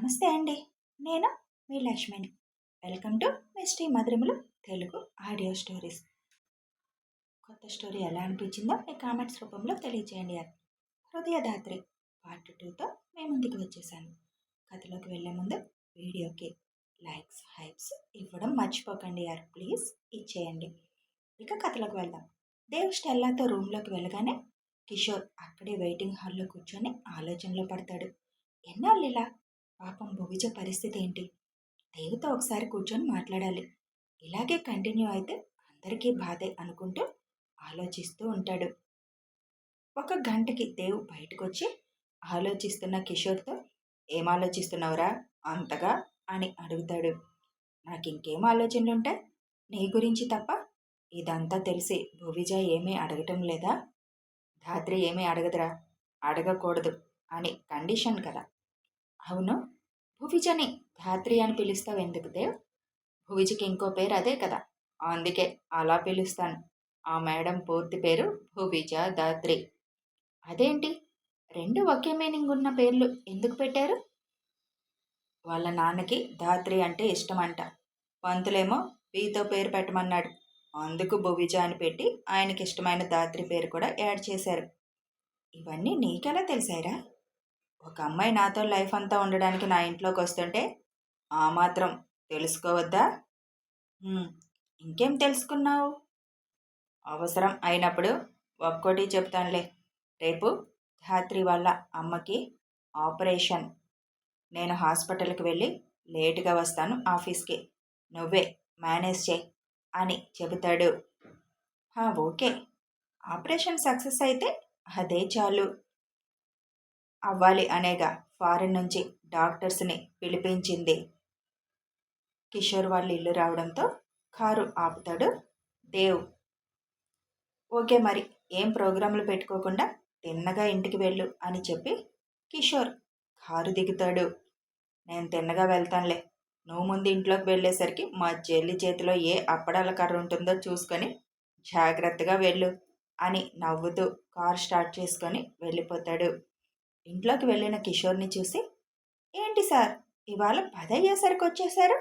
నమస్తే అండి. నేను మీ లక్ష్మిని. వెల్కమ్ టు మిస్టీ మధురములు తెలుగు ఆడియో స్టోరీస్. కొత్త స్టోరీ ఎలా అనిపించిందో మీ కామెంట్స్ రూపంలో తెలియజేయండి. హృదయదాత్రి పార్ట్ 2తో మేము ముందుకు వచ్చేసాను. కథలోకి వెళ్ళే ముందు వీడియోకి లైక్స్ హైప్స్ ఇవ్వడం మర్చిపోకండి ప్లీజ్ ఇచ్చేయండి. ఇక కథలోకి వెళ్దాం. దేవ్ స్టెల్లాతో రూమ్లోకి వెళ్ళగానే కిషోర్ అక్కడే వెయిటింగ్ హాల్లో కూర్చొని ఆలోచనలో పడతాడు. ఎన్నాళ్ళు ఇలా? పాపం భువిజ పరిస్థితి ఏంటి? దేవుతో ఒకసారి కూర్చొని మాట్లాడాలి. ఇలాగే కంటిన్యూ అయితే అందరికీ బాధే అనుకుంటూ ఆలోచిస్తూ ఉంటాడు. ఒక గంటకి దేవ్ బయటకొచ్చి ఆలోచిస్తున్న కిషోర్తో, ఏం ఆలోచిస్తున్నావురా అంతగా అని అడుగుతాడు. నాకు ఇంకేం ఆలోచనలుంటాయి నీ గురించి తప్ప? ఇదంతా తెలిసి భువిజ ఏమీ అడగటం లేదా? ధాత్రి ఏమీ అడగదురా, అడగకూడదు అని కండిషన్ కదా. అవును, భువిజని ధాత్రి అని పిలుస్తావు ఎందుకు దేవ్? భువిజకి ఇంకో పేరు అదే కదా, అందుకే అలా పిలుస్తాను. ఆ మేడం పూర్తి పేరు భువిజ ధాత్రి. అదేంటి, రెండు ఒకే మీనింగ్ ఉన్న పేర్లు ఎందుకు పెట్టారు? వాళ్ళ నాన్నకి ధాత్రి అంటే ఇష్టమంట. పంతులేమో బీతో పేరు పెట్టమన్నాడు. అందుకు భువిజ అని పెట్టి ఆయనకి ఇష్టమైన ధాత్రి పేరు కూడా యాడ్ చేశారు. ఇవన్నీ నీకెలా తెలిసాయిరా? ఒక అమ్మాయి నాతో లైఫ్ అంతా ఉండడానికి నా ఇంట్లోకి వస్తుంటే ఆ మాత్రం తెలుసుకోవద్దా? ఇంకేం తెలుసుకున్నావు? అవసరం అయినప్పుడు ఒక్కోటి చెప్తానులే. రేపు ధాత్రి వాళ్ళ అమ్మకి ఆపరేషన్. నేను హాస్పిటల్కి వెళ్ళి లేటుగా వస్తాను ఆఫీస్కి. నువ్వే మేనేజ్ చేయి అని చెబుతాడు. ఓకే, ఆపరేషన్ సక్సెస్ అయితే అదే చాలు. అవ్వాలి అనేగా ఫారిన్ నుంచి డాక్టర్స్ని పిలిపించింది. కిషోర్ వాళ్ళ ఇల్లు రావడంతో కారు ఆపుతాడు దేవ్. ఓకే, మరి ఏం ప్రోగ్రాంలు పెట్టుకోకుండా తిన్నగా ఇంటికి వెళ్ళు అని చెప్పి కిషోర్ కారు దిగుతాడు. నేను తిన్నగా వెళ్తానులే, నువ్వు ముందు ఇంట్లోకి వెళ్ళేసరికి మా చెల్లి చేతిలో ఏ అప్పడాల కర్ర ఉంటుందో చూసుకొని జాగ్రత్తగా వెళ్ళు అని నవ్వుతూ కారు స్టార్ట్ చేసుకొని వెళ్ళిపోతాడు. ఇంట్లోకి వెళ్ళిన కిషోర్ని చూసి, ఏంటి సార్ ఇవాళ 10 అయ్యేసరికి వచ్చేశారు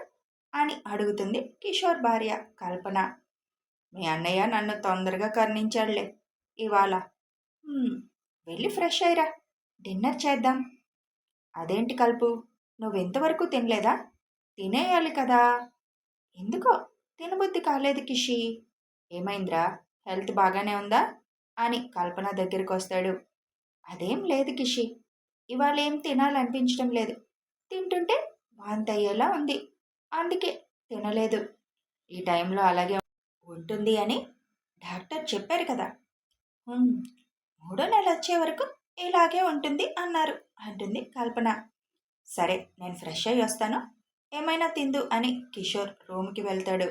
అని అడుగుతుంది కిషోర్ భార్య కల్పన. మీ అన్నయ్య నన్ను తొందరగా కరుణించాడులే ఇవాళ. వెళ్ళి ఫ్రెష్ అయ్యిరా, డిన్నర్ చేద్దాం. అదేంటి కల్పు, నువ్వెంతవరకు తినలేదా? తినేయాలి కదా. ఎందుకో తినబుద్ధి కాలేదు కిషి. ఏమైందిరా, హెల్త్ బాగానే ఉందా అని కల్పన దగ్గరికి వస్తాడు. అదేం లేదు కిషి, ఇవాళ ఏం తినాలనిపించడం లేదు. తింటుంటే వాంతి అయ్యేలా ఉంది, అందుకే తినలేదు. ఈ టైంలో అలాగే ఉంటుంది అని డాక్టర్ చెప్పారు కదా. 3వ నెల వచ్చే వరకు ఇలాగే ఉంటుంది అన్నారు అంటుంది కల్పన. సరే, నేను ఫ్రెష్ అయ్యి వస్తాను, ఏమైనా తిందు అని కిషోర్ రూమ్కి వెళ్తాడు.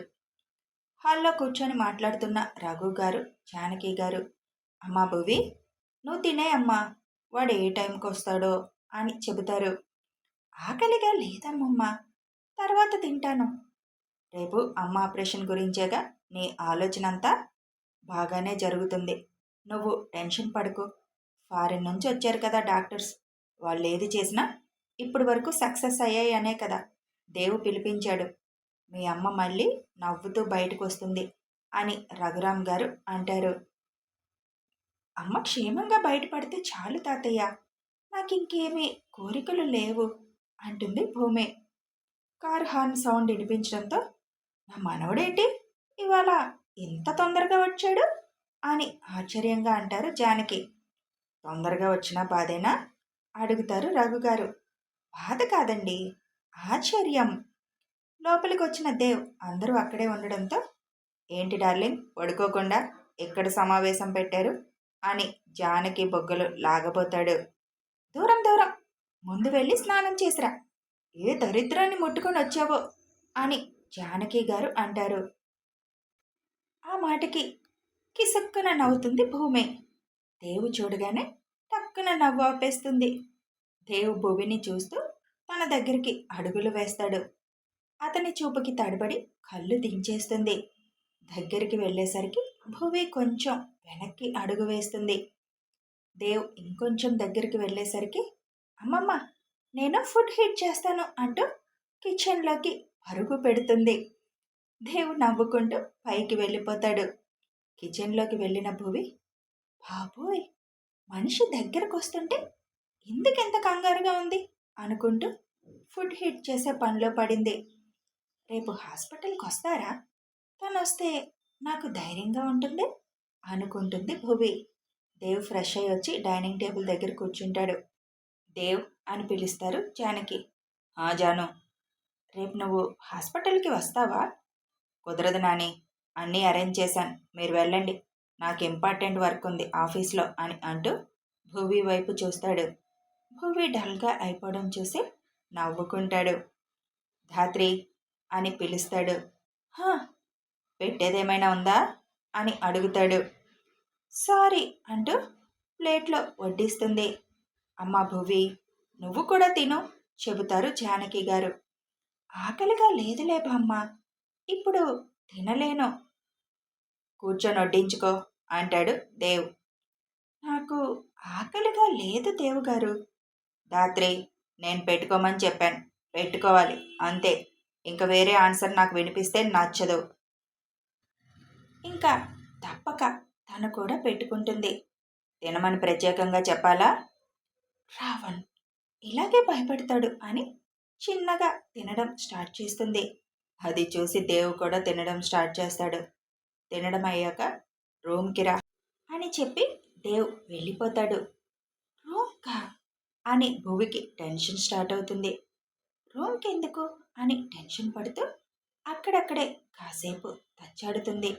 హాల్లో కూర్చొని మాట్లాడుతున్న రఘు గారు, జానకి గారు, అమ్మా భువి నువ్వు తినే అమ్మా, వాడు ఏ టైంకి వస్తాడో అని చెబుతారు. ఆకలిగా లేదమ్మమ్మ, తర్వాత తింటాను. రేపు అమ్మ ఆపరేషన్ గురించేగా నీ ఆలోచన అంతా. బాగానే జరుగుతుంది, నువ్వు టెన్షన్ పడుకు. ఫారిన్ నుంచి వచ్చారు కదా డాక్టర్స్, వాళ్ళు ఏది చేసినా ఇప్పటి వరకు సక్సెస్ అయ్యాయి అనే కదా దేవు పిలిపించాడు. మీ అమ్మ మళ్ళీ నవ్వుతూ బయటకు వస్తుంది అని రఘురామ్ గారు అంటారు. అమ్మ క్షేమంగా బయటపడితే చాలు తాతయ్య, నాకింకేమీ కోరికలు లేవు అంటుంది భూమి. కార్ హార్న్ సౌండ్ వినిపించడంతో, నా మనవడేంటి ఇవాళ ఇంత తొందరగా వచ్చాడు అని ఆశ్చర్యంగా అంటారు జానకి. తొందరగా వచ్చినా బాధేనా అడుగుతారు రఘుగారు. బాధ కాదండి, ఆశ్చర్యం. లోపలికి వచ్చిన దేవ్ అందరూ అక్కడే ఉండడంతో, ఏంటి డార్లింగ్ పడుకోకుండా ఎక్కడ సమావేశం పెట్టారు అని జానకి బొగ్గలు లాగబోతాడు. దూరం దూరం, ముందు వెళ్ళి స్నానం చేసిరా, ఏ దరిద్రాన్ని ముట్టుకొని వచ్చావో అని జానకి గారు అంటారు. ఆ మాటకి కిసుక్కున నవ్వుతుంది భూమి. దేవు చూడగానే టక్కున నవ్వు ఆపేస్తుంది. దేవు భూమిని చూస్తూ తన దగ్గరికి అడుగులు వేస్తాడు. అతని చూపుకి తడబడి కళ్ళు దించేస్తుంది. దగ్గరికి వెళ్ళేసరికి భువి కొంచెం వెనక్కి అడుగు వేస్తుంది. దేవ్ ఇంకొంచెం దగ్గరికి వెళ్ళేసరికి, అమ్మమ్మ నేను ఫుడ్ హీట్ చేస్తాను అంటూ కిచెన్లోకి పరుగు పెడుతుంది. దేవ్ నవ్వుకుంటూ పైకి వెళ్ళిపోతాడు. కిచెన్లోకి వెళ్ళిన భువి, బాబోయ్, మనిషి దగ్గరకు వస్తుంటే ఎందుకెంత కంగారుగా ఉంది అనుకుంటూ ఫుడ్ హీట్ చేసే పనిలో పడింది. రేపు హాస్పిటల్కి వస్తారా? తను వస్తే నాకు ధైర్యంగా ఉంటుంది అనుకుంటుంది భువి. దేవ్ ఫ్రెష్ అయ్యి వచ్చి డైనింగ్ టేబుల్ దగ్గర కూర్చుంటాడు. దేవ్ అని పిలుస్తారు జానకి. జాను, రేపు నువ్వు హాస్పిటల్కి వస్తావా? కుదరదు నాని, అన్నీ అరేంజ్ చేశాను, మీరు వెళ్ళండి, నాకు ఇంపార్టెంట్ వర్క్ ఉంది ఆఫీస్లో అని అంటూ భువి వైపు చూస్తాడు. భువి డల్గా అయిపోవడం చూసి నవ్వుకుంటాడు. ధాత్రి అని పిలుస్తాడు. హా, పెట్టేదేమైనా ఉందా అని అడుగుతాడు. సారీ అంటూ ప్లేట్లో వడ్డిస్తుంది. అమ్మా భువి, నువ్వు కూడా తిను చెబుతారు జానకి గారు. ఆకలిగా లేదులే బామ్మ, ఇప్పుడు తినలేను. కూర్చొని వడ్డించుకో అంటాడు దేవ్. నాకు ఆకలిగా లేదు దేవ్ గారు. ధాత్రి, నేను పెట్టుకోమని చెప్పాను, పెట్టుకోవాలి అంతే. ఇంకా వేరే ఆన్సర్ నాకు వినిపిస్తే నచ్చదు. ఇంకా తప్పక తను కూడా పెట్టుకుంటుంది. తినమని ప్రత్యేకంగా చెప్పాలా? రావణ్ ఇలాగే భయపడతాడు అని చిన్నగా తినడం స్టార్ట్ చేస్తుంది. అది చూసి దేవ్ కూడా తినడం స్టార్ట్ చేస్తాడు. తినడం అయ్యాక రూమ్కి రా అని చెప్పి దేవ్ వెళ్ళిపోతాడు. రూమ్కా అని భువికి టెన్షన్ స్టార్ట్ అవుతుంది. రూమ్కి ఎందుకు అని టెన్షన్ పడుతూ అక్కడక్కడే కాసేపు తచ్చాడుతుంది.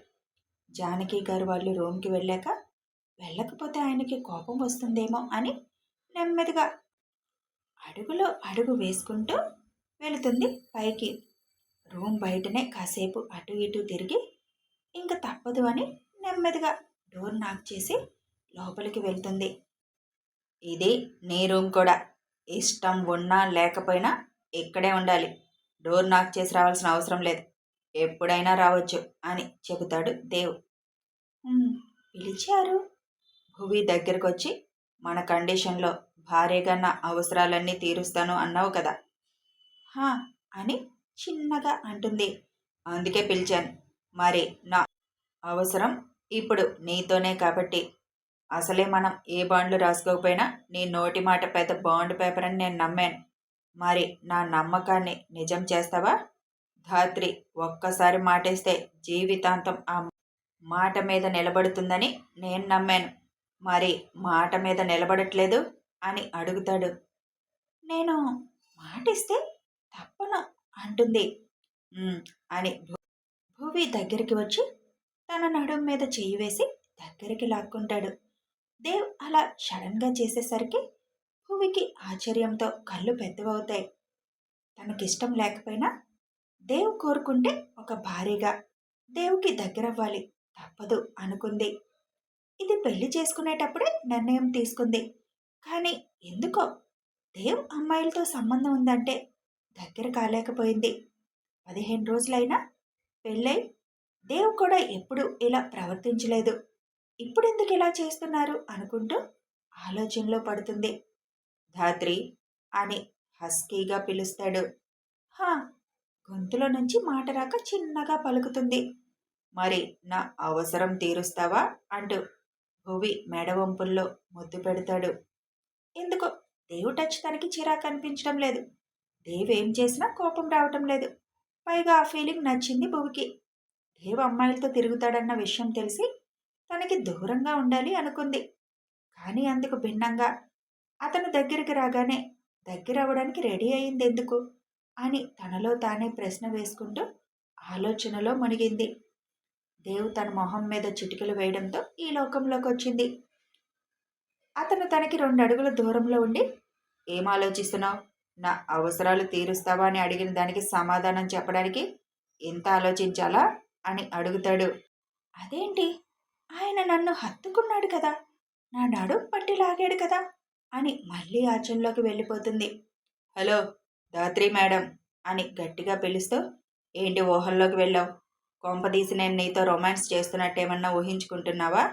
జానకి గారు వాళ్ళు రూమ్కి వెళ్ళాక వెళ్ళకపోతే ఆయనకి కోపం వస్తుందేమో అని నెమ్మదిగా అడుగులో అడుగు వేసుకుంటూ వెళుతుంది పైకి. రూమ్ బయటనే కాసేపు అటు ఇటు తిరిగి ఇంక తప్పదు అని నెమ్మదిగా డోర్ నాక్ చేసి లోపలికి వెళ్తుంది. ఇది నీ రూమ్ కూడా, ఇష్టం ఉన్నా లేకపోయినా ఇక్కడే ఉండాలి, డోర్ నాక్ చేసి రావాల్సిన అవసరం లేదు, ఎప్పుడైనా రావచ్చు అని చెబుతాడు దేవ్. పిలిచారు. భువి దగ్గరకు వచ్చి, మన కండిషన్లో భారీగా నా అవసరాలన్నీ తీరుస్తాను అన్నావు కదా. హా అని చిన్నగా అంటుంది. అందుకే పిలిచాను. మరి నా అవసరం ఇప్పుడు నీతోనే కాబట్టి. అసలే మనం ఏ బాండ్లు రాసుకోకపోయినా నీ నోటి మాట పెద్ద బాండ్ పేపర్ అని నేను నమ్మాను. మరి నా నమ్మకాన్ని నిజం చేస్తావా? ధాత్రి ఒక్కసారి మాటేస్తే జీవితాంతం ఆ మాట మీద నిలబడుతుందని నేను నమ్మాను. మరి మాట మీద నిలబడట్లేదు అని అడుగుతాడు. నేను మాటిస్తే తప్పను అంటుంది. అని భువి దగ్గరికి వచ్చి తన నడుం మీద చెయ్యి వేసి దగ్గరికి లాక్కుంటాడు. దేవ్ అలా సడన్గా చేసేసరికి భువికి ఆశ్చర్యంతో కళ్ళు పెద్దవవుతాయి. తనకిష్టం లేకపోయినా దేవ్ కోరుకుంటే ఒక భారీగా దేవుకి దగ్గరవ్వాలి, తప్పదు అనుకుంది. ఇది పెళ్లి చేసుకునేటప్పుడే నిర్ణయం తీసుకుంది. కానీ ఎందుకో దేవ్ అమ్మాయిలతో సంబంధం ఉందంటే దగ్గర కాలేకపోయింది. 15 రోజులైనా పెళ్ళై దేవ్ కూడా ఎప్పుడు ఇలా ప్రవర్తించలేదు. ఇప్పుడెందుకు ఇలా చేస్తున్నారు అనుకుంటూ ఆలోచనలో పడుతుంది. ధాత్రి అని హస్కీగా పిలుస్తాడు. హా, గొంతులో నుంచి మాట రాక చిన్నగా పలుకుతుంది. మరి నా అవసరం తీరుస్తావా అంటూ భువి మెడవంపుల్లో ముద్దు పెడతాడు. ఎందుకో దేవు టచ్ తనకి చిరాకు అనిపించడం లేదు. దేవ్ ఏం చేసినా కోపం రావటం లేదు. పైగా ఆ ఫీలింగ్ నచ్చింది భువికి. దేవ్ అమ్మాయిలతో తిరుగుతాడన్న విషయం తెలిసి తనకి దూరంగా ఉండాలి అనుకుంది. కానీ అందుకు భిన్నంగా అతను దగ్గరికి రాగానే దగ్గర అవ్వడానికి రెడీ అయింది ఎందుకు అని తనలో తానే ప్రశ్న వేసుకుంటూ ఆలోచనలో మునిగింది. దేవ్ తన మొహం మీద చిటికలు వేయడంతో ఈ లోకంలోకి వచ్చింది. అతను తనకి 2 అడుగుల దూరంలో ఉండి, ఏం ఆలోచిస్తున్నావు? నా అవసరాలు తీరుస్తావా అని అడిగిన దానికి సమాధానం చెప్పడానికి ఎంత ఆలోచించాలా అని అడుగుతాడు. అదేంటి, ఆయన నన్ను హత్తుకున్నాడు కదా, నా నడుం పట్టి లాగాడు కదా అని మళ్ళీ ఆచరణలోకి వెళ్ళిపోతుంది. హలో ధాత్రి మేడం అని గట్టిగా పిలుస్తూ, ఏంటి ఊహల్లోకి వెళ్ళావు? కొంపదీసి నేను నీతో రొమాన్స్ చేస్తున్నట్టేమన్నా ఊహించుకుంటున్నావా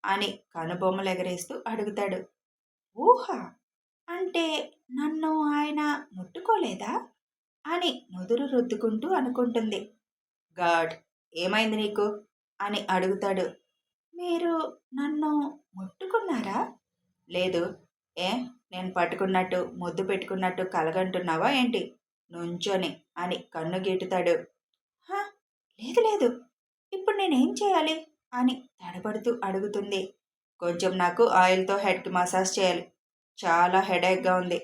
అని కనుబొమ్మలు ఎగరేస్తూ అడుగుతాడు. ఊహ? అంటే నన్ను ఆయన ముట్టుకోలేదా అని నుదురు రుద్దుకుంటూ అనుకుంటుంది. గాడ్, ఏమైంది నీకు అని అడుగుతాడు. మీరు నన్ను ముట్టుకున్నారా? లేదు. ఏ, నేను పట్టుకున్నట్టు ముద్దు పెట్టుకున్నట్టు కలగంటున్నావా ఏంటి నుంచొని అని కన్ను గీటుతాడు. హా, లేదు లేదు, ఇప్పుడు నేనేం చేయాలి అని తడబడుతూ అడుగుతుంది. కొంచెం నాకు ఆయిల్తో హెడ్కి మసాజ్ చేయాలి, చాలా హెడేక్గా ఉంది.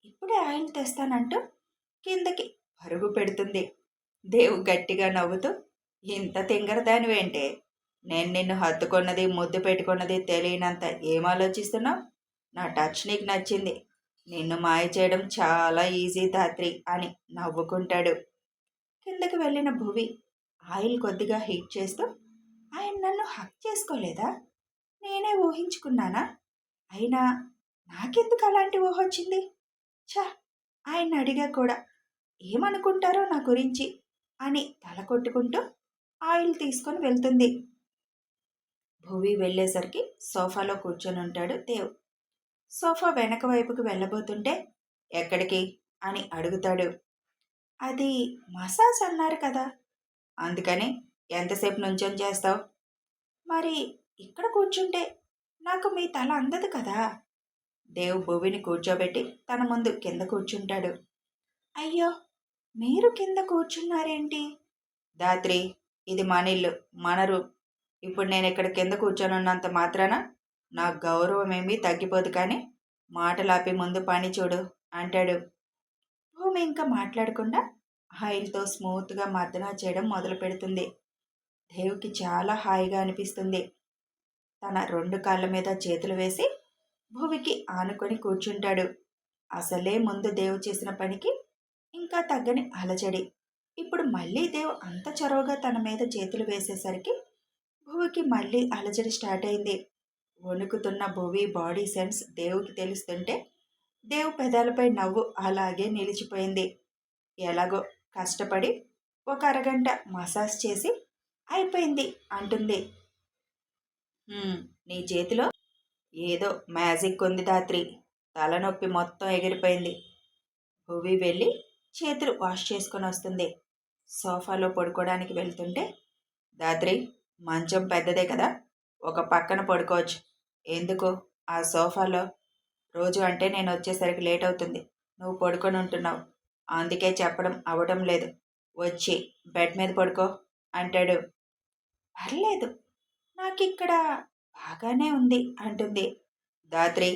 ఇప్పుడే ఆయిల్ తెస్తానంటూ కిందకి పరుగు పెడుతుంది. దేవు గట్టిగా నవ్వుతూ, ఇంత తింగరదానివేంటే, నేను నిన్ను హత్తుకున్నది ముద్దు పెట్టుకున్నది తెలియనంత ఏం ఆలోచిస్తున్నావు? నా టచ్ నీకు నచ్చింది, నిన్ను మాయ చేయడం చాలా ఈజీ ధాత్రి అని నవ్వుకుంటాడు. కిందకి వెళ్ళిన భువి ఆయిల్ కొద్దిగా హీట్ చేస్తూ, ఆయన నన్ను హక్ చేసుకోలేదా? నేనే ఊహించుకున్నానా? అయినా నాకెందుకు అలాంటి ఊహ వచ్చింది? ఛ, ఆయన అడిగా కూడా ఏమనుకుంటారో నా గురించి అని తల కొట్టుకుంటూ ఆయిల్ తీసుకొని వెళ్తుంది. భువి వెళ్ళేసరికి సోఫాలో కూర్చొని ఉంటాడు దేవ్. సోఫా వెనక వైపుకు వెళ్ళబోతుంటే ఎక్కడికి అని అడుగుతాడు. అది మసాజ్ అన్నారు కదా, అందుకని ఎంతసేపు నుంచొని చేస్తావు? మరి ఇక్కడ కూర్చుంటే నాకు మీ తల అందదు కదా. దేవ్ భువిని కూర్చోబెట్టి తన ముందు కింద కూర్చుంటాడు. అయ్యో, మీరు కింద కూర్చున్నారేంటి? దాత్రి, ఇది మన ఇల్లు, మన రూమ్. ఇప్పుడు నేను ఇక్కడ కింద కూర్చొనున్నంత మాత్రాన నా గౌరవం ఏమీ తగ్గిపోదు, కానీ మాటలాపి ముందు పని చూడు అంటాడు. భూమి ఇంకా మాట్లాడకుండా ఆయిల్తో స్మూత్గా మర్దనా చేయడం మొదలు పెడుతుంది. దేవుకి చాలా హాయిగా అనిపిస్తుంది. తన రెండు కాళ్ళ మీద చేతులు వేసి భూమికి ఆనుకొని కూర్చుంటాడు. అసలే ముందు దేవు చేసిన పనికి ఇంకా తగ్గని అలజడి. ఇప్పుడు మళ్ళీ దేవ్ అంత చొరవగా తన మీద చేతులు వేసేసరికి భువికి మళ్ళీ అలజడి స్టార్ట్ అయింది. వణుకుతున్న భువి బాడీ సెన్స్ దేవుకి తెలుస్తుంటే దేవు పెదాలపై నవ్వు అలాగే నిలిచిపోయింది. ఎలాగో కష్టపడి ఒక అరగంట మసాజ్ చేసి అయిపోయింది అంటుంది. నీ చేతిలో ఏదో మ్యాజిక్ ఉంది దాత్రి, తలనొప్పి మొత్తం ఎగిరిపోయింది. భువి వెళ్ళి చేతులు వాష్ చేసుకొని వస్తుంది. సోఫాలో పడుకోవడానికి వెళ్తుంటే, దాత్రి, మంచం పెద్దదే కదా, ఒక పక్కన పడుకోవచ్చు. ఎందుకు ఆ సోఫాలో? రోజు అంటే నేను వచ్చేసరికి లేట్ అవుతుంది, నువ్వు పడుకొని ఉంటున్నావు, అందుకే చెప్పడం అవడం లేదు. వచ్చి బెడ్ మీద పడుకో అంటాడు. పర్లేదు, నాకిక్కడ బాగానే ఉంది అంటుంది. దాత్రి,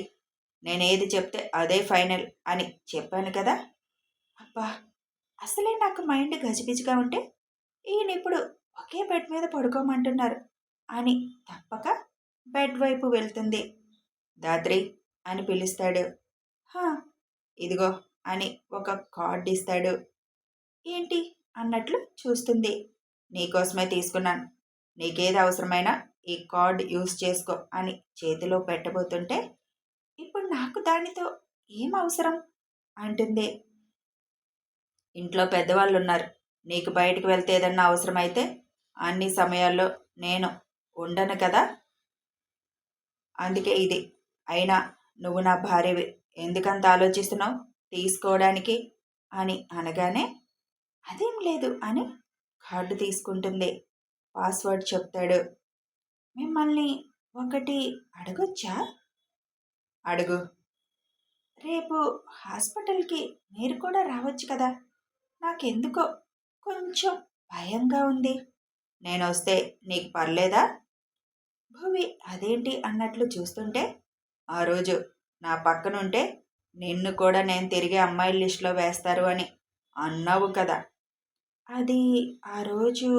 నేనేది చెప్తే అదే ఫైనల్ అని చెప్పాను కదా. అబ్బా, అసలే నాకు మైండ్ గజిబిజిగా ఉంటే ఈయనిప్పుడు ఒకే బెడ్ మీద పడుకోమంటున్నారు అని తప్పక బెడ్ వైపు వెళ్తుంది. దాత్రి అని పిలుస్తాడు. హా, ఇదిగో అని ఒక కార్డ్ ఇస్తాడు. ఏంటి అన్నట్లు చూస్తుంది. నీకోసమే తీసుకున్నాను, నీకేది అవసరమైనా ఈ కార్డ్ యూజ్ చేసుకో అని చేతిలో పెట్టబోతుంటే, ఇప్పుడు నాకు దానితో ఏం అవసరం అంటుంది. ఇంట్లో పెద్దవాళ్ళు ఉన్నారు, నీకు బయటకు వెళ్తే ఏదన్నా అవసరమైతే అన్ని సమయాల్లో నేను ఉండను కదా, అందుకే ఇది. అయినా నువ్వు నా భార్యవి, ఎందుకంత ఆలోచిస్తున్నావు తీసుకోవడానికి అని అనగానే, అదేం లేదు అని కార్డు తీసుకుంటుంది. పాస్వర్డ్ చెప్తాడు. మిమ్మల్ని ఒకటి అడగొచ్చా? అడుగు. రేపు హాస్పిటల్కి మీరు కూడా రావచ్చు కదా, నాకెందుకో కొంచెం భయంగా ఉంది. నేను వస్తే నీకు పర్లేదా? భువి అదేంటి అన్నట్లు చూస్తుంటే, ఆ రోజు నా పక్కనుంటే నిన్ను కూడా నేను తిరిగి అమ్మాయిల లిస్టులో వేస్తారు అని అన్నావు కదా. అది ఆ రోజు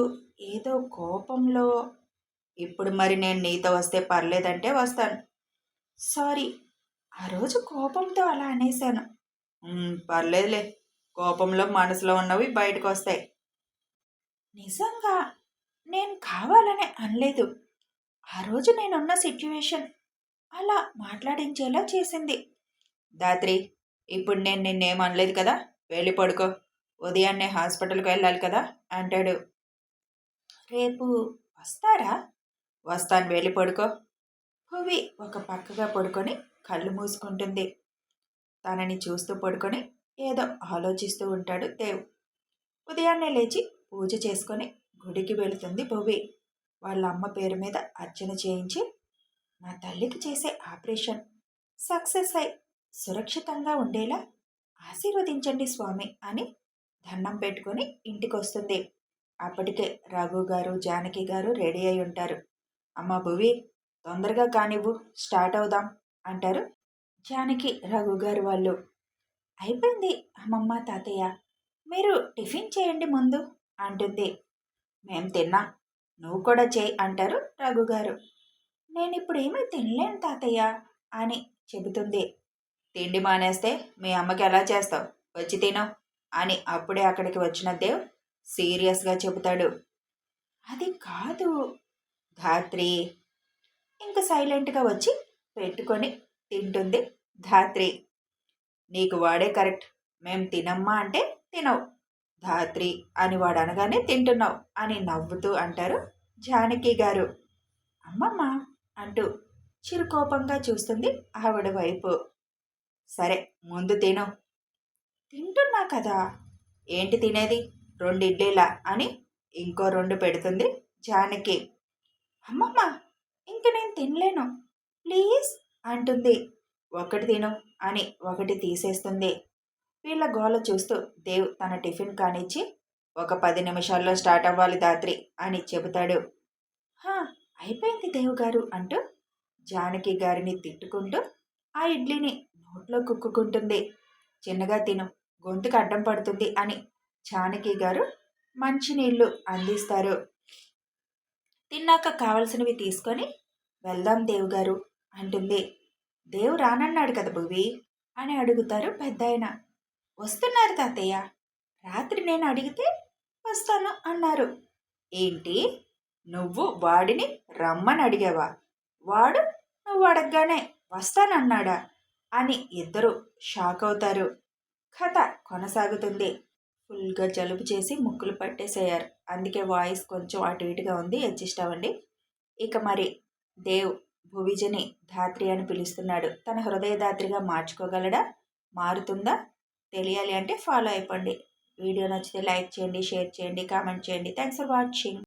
ఏదో కోపంలో. ఇప్పుడు మరి నేను నీతో వస్తే పర్లేదంటే వస్తాను. సారీ, ఆ రోజు కోపంతో అలా అనేశాను. పర్లేదులే, కోపంలో మనసులో ఉన్నవి బయటకు వస్తాయి. నిజంగా నేను కావాలనే అనలేదు. ఆ రోజు నేనున్న సిట్యువేషన్ అలా మాట్లాడించేలా చేసింది. దాత్రి, ఇప్పుడు నేను నిన్నేం అనలేదు కదా, వెళ్ళి పడుకో, ఉదయాన్నే హాస్పిటల్కి వెళ్ళాలి కదా అంటాడు. రేపు వస్తారా? వస్తాను, వెళ్ళి పడుకో. భువి ఒక పక్కగా పడుకొని కళ్ళు మూసుకుంటుంది. తనని చూస్తూ పడుకొని ఏదో ఆలోచిస్తూ ఉంటాడు దేవ్. ఉదయాన్నే లేచి పూజ చేసుకొని గుడికి వెళుతుంది భువి. వాళ్ళ అమ్మ పేరు మీద అర్చన చేయించి, నా తల్లికి చేసే ఆపరేషన్ సక్సెస్ అయి సురక్షితంగా ఉండేలా ఆశీర్వదించండి స్వామి అని దండం పెట్టుకొని ఇంటికొస్తుంది. అప్పటికే రఘు గారు జానకి గారు రెడీ అయి ఉంటారు. అమ్మ భువి, తొందరగా కానివ్వు, స్టార్ట్ అవుదాం అంటారు జానకి రఘు గారు వాళ్ళు. అయిపోయింది అమ్మమ్మ తాతయ్య, మీరు టిఫిన్ చేయండి ముందు అంటుంది. మేం తిన్నాం, నువ్వు కూడా చేయి అంటారు రఘు గారు. నేనిప్పుడు ఏమీ తినలేను తాతయ్య అని చెబుతుంది. తిండి మానేస్తే మీ అమ్మకి ఎలా చేస్తావు, వచ్చి తిను అని అప్పుడే అక్కడికి వచ్చిన దేవ్ సీరియస్గా చెబుతాడు. అది కాదు ధాత్రి. ఇంక సైలెంట్గా వచ్చి పెట్టుకొని తింటుంది ధాత్రి. నీకు వాడే కరెక్ట్, మేం తినమ్మా అంటే తినవు, ధాత్రి అని వాడు అనగానే తింటున్నావు అని నవ్వుతూ అంటారు జానకి గారు. అమ్మమ్మ అంటూ చిరుకోపంగా చూస్తుంది ఆవిడ వైపు. సరే ముందు తిను. తింటున్నా కదా. ఏంటి తినేది, 2 ఇడ్లీలా అని ఇంకో 2 పెడుతుంది జానకి. అమ్మమ్మ, ఇంక నేను తినలేను ప్లీజ్ అంటుంది. ఒకటి తిను అని ఒకటి తీసేస్తుంది. వీళ్ళ గోల చూస్తూ దేవ్ తన టిఫిన్ కానిచ్చి, ఒక 10 నిమిషాల్లో స్టార్ట్ అవ్వాలి ధాత్రి అని చెబుతాడు. హా, అయిపోయింది దేవ్ గారు అంటూ జానకి గారిని తిట్టుకుంటూ ఆ ఇడ్లీని నోట్లో కుక్కుకుంటుంది. చిన్నగా తిను, గొంతుకు అడ్డం పడుతుంది అని జానకి గారు మంచినీళ్లు అందిస్తారు. తిన్నాక కావలసినవి తీసుకొని వెళ్దాం దేవ్ గారు అంటుంది. దేవ్ రానన్నాడు కదా భువి అని అడుగుతారు పెద్దాయన. వస్తున్నారు తాతయ్య, రాత్రి నేను అడిగితే వస్తాను అన్నారు. ఏంటి, నువ్వు వాడిని రమ్మని అడిగావా, వాడు నువ్వు అడగగానే వస్తానన్నాడా అని ఇద్దరు షాక్ అవుతారు. కథ కొనసాగుతుంది. ఫుల్గా జలుబు చేసి ముక్కులు పట్టేసేయారు, అందుకే వాయిస్ కొంచెం అటు ఇటుగా ఉంది, అడ్జస్ట్ అవ్వండి. ఇక మరి దేవ్ భువిజని ధాత్రి అని పిలుస్తున్నాడు. తన హృదయదాత్రిగా మార్చుకోగలడా, మారుతుందా తెలియాలి అంటే ఫాలో అయిపోండి. వీడియో నచ్చితే లైక్ చేయండి, షేర్ చేయండి, కామెంట్ చేయండి. Thanks for watching.